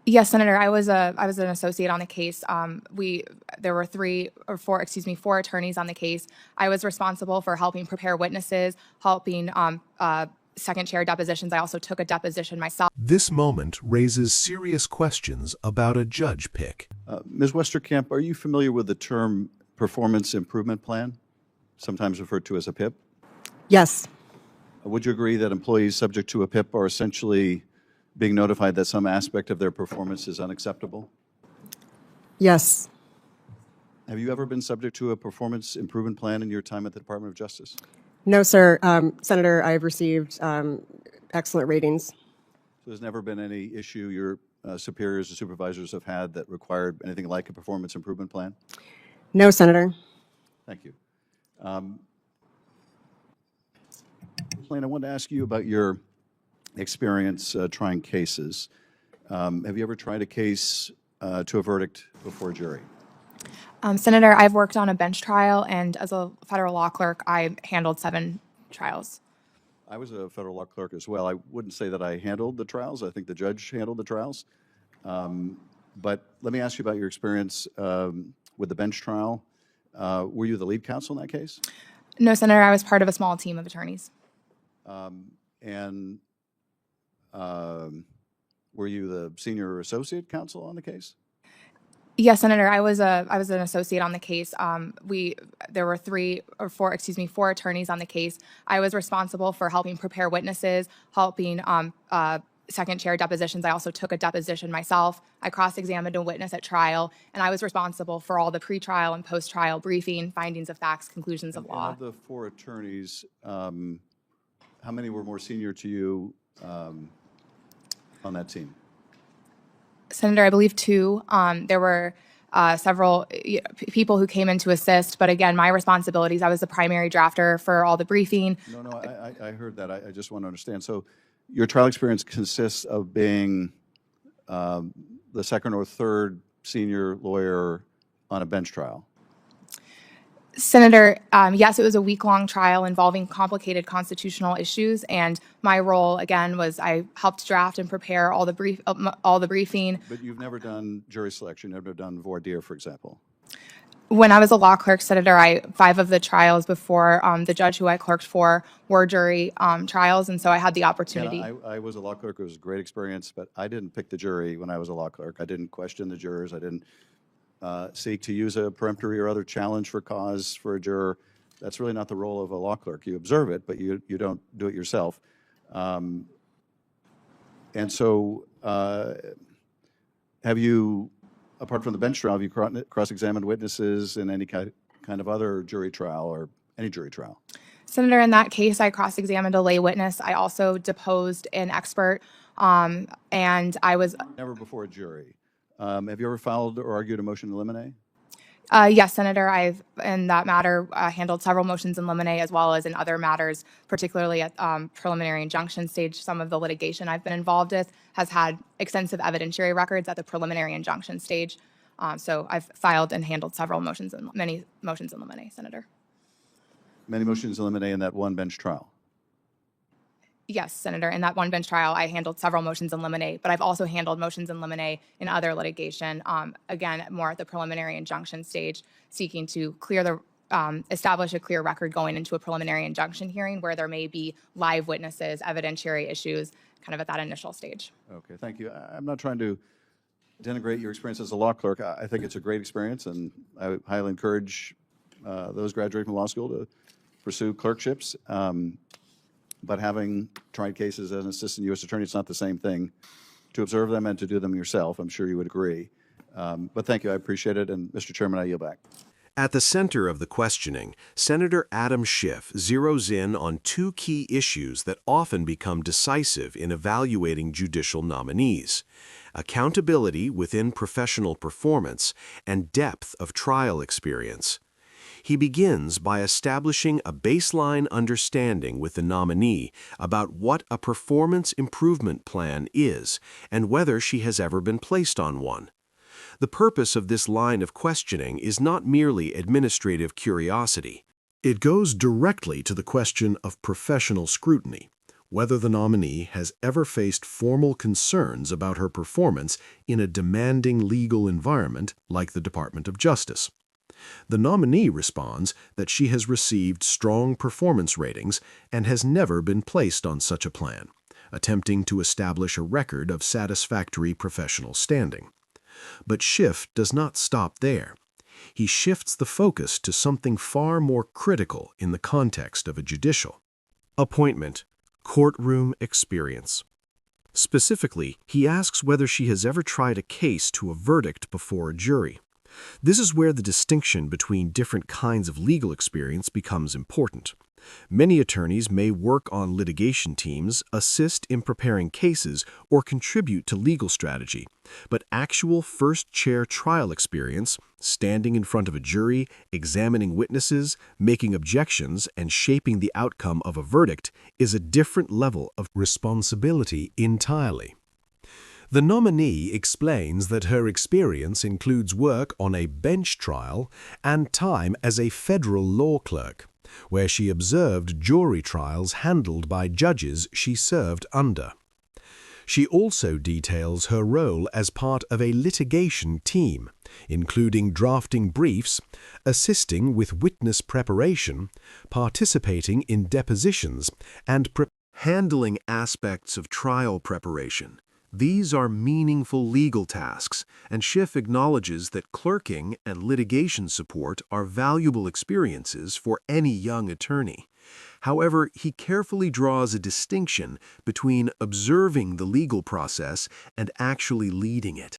Yes, Senator. I was an associate on the case. There were four attorneys on the case. I was responsible for helping prepare witnesses, helping second chair depositions. I also took a deposition myself. This moment raises serious questions about a judge pick. Ms. Westerkamp, are you familiar with the term performance improvement plan, sometimes referred to as a PIP? Yes. Would you agree that employees subject to a PIP are essentially being notified that some aspect of their performance is unacceptable? Yes. Have you ever been subject to a performance improvement plan in your time at the Department of Justice? No, sir. Senator, I've received excellent ratings. So there's never been any issue your superiors or supervisors have had that required anything like a performance improvement plan? No, Senator. Thank you. Lane, I wanted to ask you about your experience trying cases. Have you ever tried a case to a verdict before a jury? Senator, I've worked on a bench trial, and as a federal law clerk, I handled 7 trials. I was a federal law clerk as well. I wouldn't say that I handled the trials. I think the judge handled the trials. But let me ask you about your experience with the bench trial. Were you the lead counsel in that case? No, Senator, I was part of a small team of attorneys. Were you the senior associate counsel on the case? Yes, Senator, I was an associate on the case. There were four attorneys on the case. I was responsible for helping prepare witnesses, helping second chair depositions. I also took a deposition myself. I cross-examined a witness at trial, and I was responsible for all the pretrial and post-trial briefing, findings of facts, conclusions of law. Of the 4 attorneys, how many were more senior to you on that team? Senator, I believe 2. There were several people who came in to assist, but again, my responsibilities, I was the primary drafter for all the briefing. No, I heard that. I just want to understand. So your trial experience consists of being the second or third senior lawyer on a bench trial? Senator, yes, it was a week-long trial involving complicated constitutional issues, and my role, again, was I helped draft and prepare all the briefing. But you've never done jury selection, never done voir dire, for example? When I was a law clerk, Senator, 5 of the trials before the judge who I clerked for were jury trials, and so I had the opportunity. Yeah, I was a law clerk. It was a great experience, but I didn't pick the jury when I was a law clerk. I didn't question the jurors. I didn't seek to use a peremptory or other challenge for cause for a juror. That's really not the role of a law clerk. You observe it, but you don't do it yourself. And so have you, apart from the bench trial, have you cross-examined witnesses in any kind of other jury trial or any jury trial? Senator, in that case, I cross-examined a lay witness. I also deposed an expert, and I was... Never before a jury. Have you ever filed or argued a motion to eliminate? Yes, Senator. I've, in that matter, handled several motions in limine, as well as in other matters, particularly at preliminary injunction stage. Some of the litigation I've been involved with has had extensive evidentiary records at the preliminary injunction stage. So I've filed and handled many motions in limine, Senator. Many motions in limine in that one bench trial? Yes, Senator. In that one bench trial, I handled several motions in limine, but I've also handled motions in limine in other litigation, again, more at the preliminary injunction stage, seeking to establish a clear record going into a preliminary injunction hearing where there may be live witnesses, evidentiary issues, kind of at that initial stage. Okay, thank you. I'm not trying to denigrate your experience as a law clerk. I think it's a great experience, and I highly encourage those graduating from law school to pursue clerkships. But having tried cases as an assistant U.S. attorney, it's not the same thing to observe them and to do them yourself. I'm sure you would agree. But thank you. I appreciate it. And Mr. Chairman, I yield back. At the center of the questioning, Senator Adam Schiff zeroes in on 2 key issues that often become decisive in evaluating judicial nominees: accountability within professional performance and depth of trial experience. He begins by establishing a baseline understanding with the nominee about what a performance improvement plan is and whether she has ever been placed on one. The purpose of this line of questioning is not merely administrative curiosity. It goes directly to the question of professional scrutiny. whether the nominee has ever faced formal concerns about her performance in a demanding legal environment like the Department of Justice. The nominee responds that she has received strong performance ratings and has never been placed on such a plan, attempting to establish a record of satisfactory professional standing. But Schiff does not stop there. He shifts the focus to something far more critical in the context of a judicial appointment: courtroom experience. Specifically, he asks whether she has ever tried a case to a verdict before a jury. This is where the distinction between different kinds of legal experience becomes important. Many attorneys may work on litigation teams, assist in preparing cases, or contribute to legal strategy, but actual first-chair trial experience, standing in front of a jury, examining witnesses, making objections, and shaping the outcome of a verdict, is a different level of responsibility entirely. The nominee explains that her experience includes work on a bench trial and time as a federal law clerk, where she observed jury trials handled by judges she served under. She also details her role as part of a litigation team, including drafting briefs, assisting with witness preparation, participating in depositions, and handling aspects of trial preparation. These are meaningful legal tasks, and Schiff acknowledges that clerking and litigation support are valuable experiences for any young attorney. However, he carefully draws a distinction between observing the legal process and actually leading it.